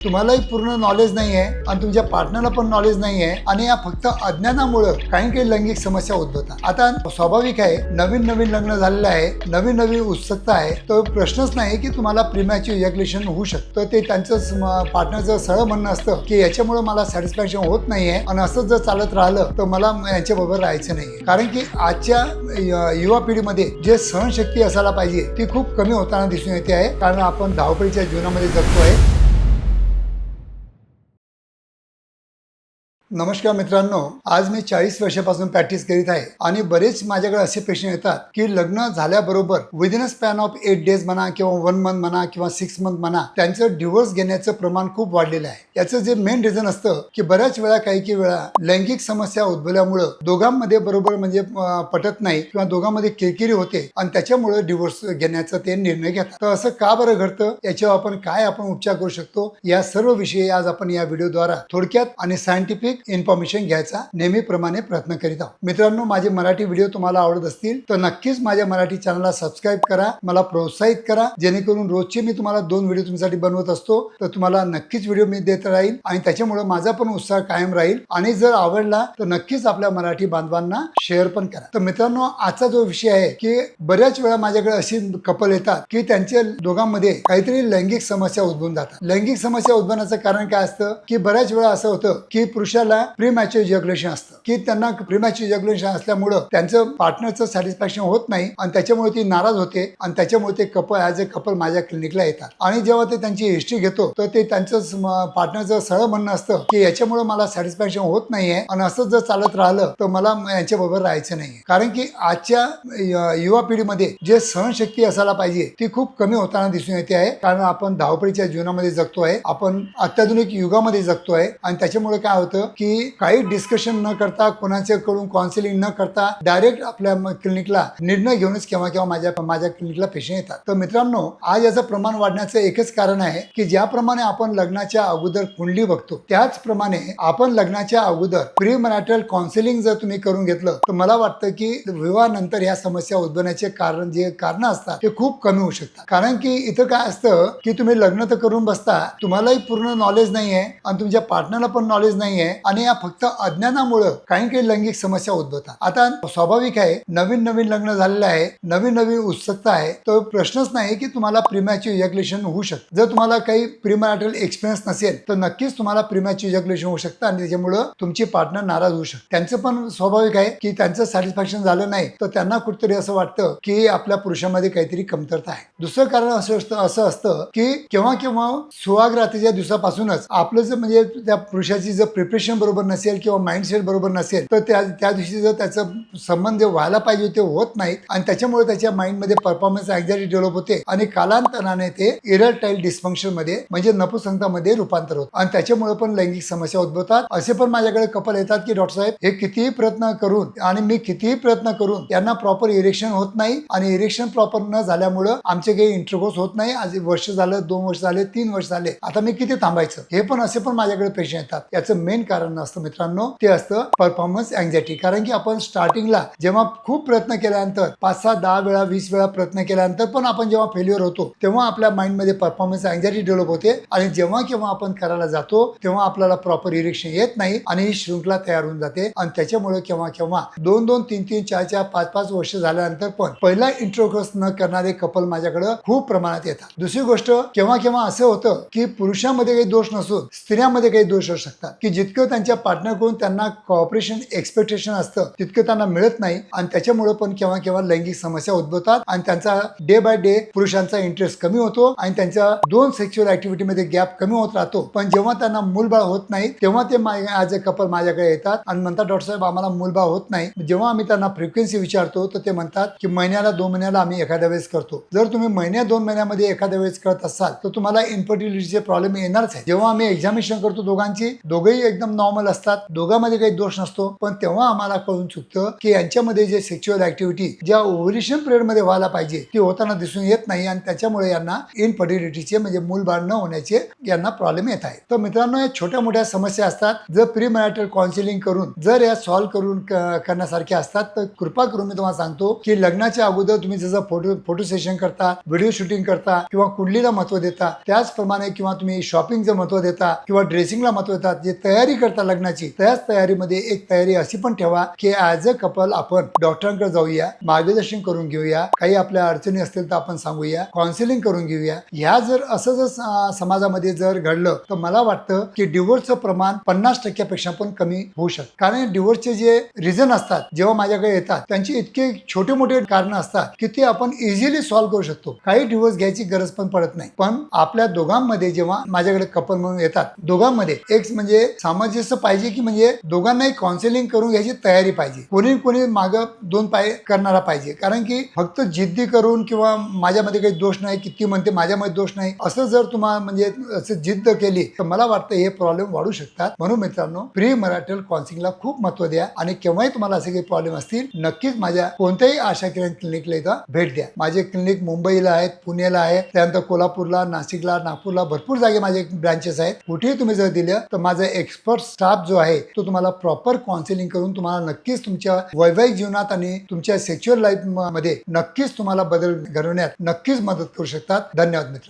तुम्हालाही पूर्ण नॉलेज नाही आहे आणि तुमच्या पार्टनरला पण नॉलेज नाही आहे आणि या फक्त अज्ञानामुळे काही लैंगिक समस्या उद्भवतात। आता स्वाभाविक आहे, नवीन नवीन लग्न झालेलं आहे, नवीन नवीन उत्सुकता आहे, तर प्रश्नच नाही की तुम्हाला प्रीमॅच्युअर इजॅक्युलेशन होऊ शकतं। ते त्यांचं पार्टनरचं सरळ म्हणणं असतं की याच्यामुळे मला सॅटिस्फॅक्शन होत नाहीये आणि असंच जर चालत राहिलं तर मला यांच्याबरोबर राहायचं नाहीये। कारण की आजच्या युवा पिढीमध्ये जे सहनशक्ती असायला पाहिजे ती खूप कमी होताना दिसून येते आहे, कारण आपण धावपळीच्या जीवनामध्ये जगतो आहे। नमस्कार मित्रांनो, आज मी 40 वर्षापासून प्रॅक्टिस करीत आहे आणि बरेच माझ्याकडे असे पेशंट येतात की लग्न झाल्याबरोबर within a span of 8 days म्हणा किंवा 1 मंथ म्हणा किंवा 6 मंथ म्हणा त्यांचं डिवोर्स घेण्याचं प्रमाण खूप वाढलेलं आहे। याचं जे मेन रिझन असतं की बऱ्याच वेळा काही वेळा लैंगिक समस्या उद्भवल्यामुळे दोघांमध्ये बरोबर म्हणजे पटत नाही किंवा दोघांमध्ये किरकिरी होते आणि त्याच्यामुळे डिवोर्स घेण्याचा ते निर्णय घेतात। तर असं का बरं घडतं, याच्यावर आपण उपचार करू शकतो, या सर्व विषयी आज आपण या व्हिडिओद्वारा थोडक्यात आणि सायंटिफिक इन्फॉर्मेशन घ्यायचा नेहमीप्रमाणे प्रयत्न करीत आहोत। मित्रांनो, माझे मराठी व्हिडिओ तुम्हाला आवडत असतील तर नक्कीच माझ्या मराठी चॅनलला सबस्क्राईब करा, मला प्रोत्साहित करा, जेणेकरून रोजचे मी तुम्हाला 2 व्हिडिओ तुमच्यासाठी बनवत असतो, तर तुम्हाला नक्कीच व्हिडिओ मी देत राहील आणि त्याच्यामुळे माझा पण उत्साह कायम राहील। आणि जर आवडला तर नक्कीच आपल्या मराठी बांधवांना शेअर पण करा। तर मित्रांनो, आजचा जो विषय आहे की बऱ्याच वेळा माझ्याकडे अशी कपल येतात की त्यांच्या दोघांमध्ये काहीतरी लैंगिक समस्या उद्भवून जातात। लैंगिक समस्या उद्भवण्याचं कारण काय असतं की बऱ्याच वेळा असं होतं की पुरुषाला प्रीमॅच्युअर इजॅक्युलेशन असतं की त्यांना प्रीमॅच्युअर इजॅक्युलेशन असल्यामुळे त्यांचं पार्टनरचं सॅटिस्फॅक्शन होत नाही आणि त्याच्यामुळे ती नाराज होते आणि त्याच्यामुळे ते कपल ॲज अ कपल माझ्या क्लिनिकला येतात। आणि जेव्हा ते त्यांची हिस्ट्री घेतो तर ते त्यांचं पार्टनरचं सरळ म्हणणं असतं की याच्यामुळे मला सॅटिस्फॅक्शन होत नाहीये आणि असंच जर चालत राहिलं तर मला यांच्याबरोबर राहायचं नाहीये। कारण की आजच्या युवा पिढीमध्ये जे सहनशक्ती असायला पाहिजे ती खूप कमी होताना दिसून येते आहे, कारण आपण धावपळीच्या जीवनामध्ये जगतो आहे, आपण अत्याधुनिक युगामध्ये जगतो आहे आणि त्याच्यामुळे काय होतं की काही डिस्कशन न करता, कोणाच्याकडून काउन्सिलिंग न करता डायरेक्ट आपल्या क्लिनिकला निर्णय घेऊनच केव्हा माझ्या क्लिनिकला पेशंट येतात। तर मित्रांनो, आज याचं प्रमाण वाढण्याचं एकच कारण आहे की ज्याप्रमाणे आपण लग्नाच्या अगोदर कुंडली बघतो त्याचप्रमाणे आपण लग्नाच्या अगोदर प्री मॅरिटल काउन्सिलिंग जर तुम्ही करून घेतलं तर मला वाटतं की विवाहानंतर ह्या समस्या उद्भवण्याचे कारण असतात ते खूप कमी होऊ शकतात। कारण की इथं काय असतं की तुम्ही लग्न तर करून बसता, तुम्हालाही पूर्ण नॉलेज नाही आहे आणि तुमच्या पार्टनरला पण नॉलेज नाही आहे आणि या फक्त अज्ञानामुळे काही लैंगिक समस्या उद्भवतात। आता स्वाभाविक आहे, नवीन नवीन लग्न झालेलं आहे, नवीन नवीन उत्सुकता आहे, तर प्रश्नच नाही की तुम्हाला प्रीमॅच्युअर इजॅक्युलेशन होऊ शकतं। जर तुम्हाला काही प्रीमॅरिटल एक्सपिरियन्स नसेल तर नक्कीच तुम्हाला प्रीमॅच्युअर इजॅक्युलेशन होऊ शकतं आणि त्याच्यामुळे तुमची पार्टनर नाराज होऊ शकते। त्यांचं पण स्वाभाविक आहे की त्यांचं सॅटिस्फॅक्शन झालं नाही तर त्यांना कुठेतरी असं वाटतं की आपल्या पुरुषामध्ये काहीतरी कमतरता आहे। दुसरं कारण असं असतं की केव्हा सुहागरात्रीच्या दिवसापासूनच आपलं जर म्हणजे त्या पुरुषाची जर प्रिपरेशन बरोबर नसेल किंवा माइंडसेट बरोबर नसेल तर त्या दिवशी जर त्याचा संबंध व्हायला पाहिजे ते होत नाहीत आणि त्याच्यामुळे त्याच्या माइंडमध्ये परफॉर्मन्स अँक्झायटी डेव्हलप होते आणि कालांतराने ते इरेक्टाईल डिस्फंक्शन मध्ये म्हणजे नपुसंकतामध्ये रूपांतर होतं आणि त्याच्यामुळे पण लैंगिक समस्या उद्भवतात। असे पण माझ्याकडे कपल येतात की डॉक्टर साहेब, हे कितीही प्रयत्न करून आणि मी कितीही प्रयत्न करून त्यांना प्रॉपर इरेक्शन होत नाही आणि इरेक्शन प्रॉपर न झाल्यामुळे आमचे काही इंटरकोर्स होत नाही। आज वर्ष झालं, 2 वर्ष झाले, 3 वर्ष झाले, आता मी किती थांबायचं? हे पण असे पण माझ्याकडे पेशंट येतात। याचं मेन कारण असतं मित्रांनो, ते असतं परफॉर्मन्स अँक्झायटी। कारण की आपण स्टार्टिंगला जेव्हा खूप प्रयत्न केल्यानंतर 5, 6, 10 वेळा 20 वेळा प्रयत्न केल्यानंतर पण आपण जेव्हा फेल्युअर होतो तेव्हा आपल्या माइंडमध्ये परफॉर्मन्स अँक्झायटी डेव्हलप होते आणि जेव्हा आपण करायला जातो तेव्हा आपल्याला प्रॉपर इरेक्शन येत नाही आणि ही शृंखला तयार होऊन जाते आणि त्याच्यामुळे केव्हा 2-2, 3-3, 4-4, 5-5 वर्ष झाल्यानंतर पण पहिला इंटरकोर्स न करणारे कपल माझ्याकडे खूप प्रमाणात येतात। दुसरी गोष्ट, केव्हा असं होतं की पुरुषांमध्ये काही दोष नसून स्त्रियांमध्ये काही दोष असू शकतात की जितकं त्यांच्या पार्टनरकडून त्यांना कॉपरेशन एक्सपेक्टेशन असतं तितकं त्यांना मिळत नाही आणि त्याच्यामुळे पण केव्हा लैंगिक समस्या उद्भवतात आणि त्यांचा डे बाय डे पुरुषांचा इंटरेस्ट कमी होतो आणि त्यांच्या 2 सेक्शुअल ऍक्टिव्हिटी मध्ये गॅप कमी होत राहतो। पण जेव्हा त्यांना मूलबाळ होत नाही तेव्हा ते ॲज अ कपल माझ्याकडे येतात आणि म्हणतात, डॉक्टर साहेब आम्हाला मूलबाळ होत नाही। जेव्हा आम्ही त्यांना फ्रिक्वेन्सी विचारतो तर ते म्हणतात की महिन्याला 2 महिन्याला आम्ही एखाद्या वेळेस करतो। जर तुम्ही महिन्या 2 महिन्यामध्ये एखाद्या वेळेस करत असाल तर तुम्हाला इन्फर्टिलिटीचे प्रॉब्लेम येणारच आहे। जेव्हा आम्ही एक्झामिनेशन करतो दोघांची, दोघेही एकदम नॉर्मल असतात, दोघांमध्ये काही दोष नसतो, पण तेव्हा आम्हाला कळून चुकतं की यांच्यामध्ये जे सेक्शुअल ऍक्टिव्हिटी ज्या ओव्ह्युलेशन पिरियड मध्ये व्हायला पाहिजे ती होताना दिसून येत नाही आणि त्याच्यामुळे यांना इनफर्टिलिटीचे म्हणजे मूलबाळ न होण्याचे यांना प्रॉब्लेम येत आहे. तर मित्रांनो, या छोट्या मोठ्या समस्या असतात, जर प्री मॅरिटल काउन्सिलिंग करून जर या सॉल्व्ह करून करण्यासारख्या असतात तर कृपा करून मी तुम्हाला सांगतो की लग्नाच्या अगोदर तुम्ही जसं फोटो सेशन करता, व्हिडिओ शूटिंग करता किंवा कुंडलीला महत्व देता, त्याचप्रमाणे किंवा तुम्ही शॉपिंगचं महत्व देता किंवा ड्रेसिंगला महत्व देता, जे तयारी करता लग्नाची, त्याच तयारीमध्ये एक तयारी अशी पण ठेवा की ॲज अ कपल आपण डॉक्टरांकडे जाऊया, मार्गदर्शन करून घेऊया, काही आपल्या अडचणी असतील तर आपण सांगूया, काउन्सिलिंग करून घेऊया. ह्या जर असं जर समाजामध्ये जर घडलं तर मला वाटतं की डिवोर्सचं प्रमाण 50% पण कमी होऊ शकतं. कारण डिवोर्सचे जे रिझन असतात जेव्हा माझ्याकडे येतात त्यांची इतके छोटे मोठे कारण असतात की ते आपण इझिली सॉल्व्ह करू शकतो. काही डिवोर्स घ्यायची गरज पण पडत नाही. पण आपल्या दोघांमध्ये जेव्हा माझ्याकडे कपल म्हणून येतात, दोघांमध्ये एक म्हणजे सामंजस्य पाहिजे की म्हणजे दोघांनाही काउन्सिलिंग करून घ्यायची तयारी पाहिजे. कोणी मागं दोन पाय करणारा पाहिजे. कारण की फक्त जिद्दी करून किंवा माझ्यामध्ये काही दोष नाही, किती म्हणते माझ्यामध्ये दोष नाही, असं जर तुम्हाला म्हणजे असं जिद्द केली तर मला वाटतं हे प्रॉब्लेम वाढू शकतात. म्हणून मित्रांनो, प्री मॅरिटल काउन्सिलिंगला खूप महत्व द्या आणि केव्हाही तुम्हाला असे काही प्रॉब्लेम असतील नक्कीच माझ्या कोणत्याही आशा किरण क्लिनिकला इथं भेट द्या. माझे क्लिनिक मुंबईला आहेत, पुण्याला आहे, त्यानंतर कोल्हापूरला, नाशिकला, नागपूरला भरपूर जागे माझे ब्रांचेस आहेत. कुठेही तुम्ही जर दिलं तर माझा एक्सपर्ट स्टाफ जो आहे तो तुम्हाला प्रॉपर काउन्सिलिंग करून तुम्हाला नक्कीच तुमच्या वैवाहिक जीवनात आणि तुमच्या सेक्शुअल लाईफ मध्ये नक्कीच तुम्हाला बदल घडवण्यात नक्कीच मदत करू शकतात. धन्यवाद मित्र.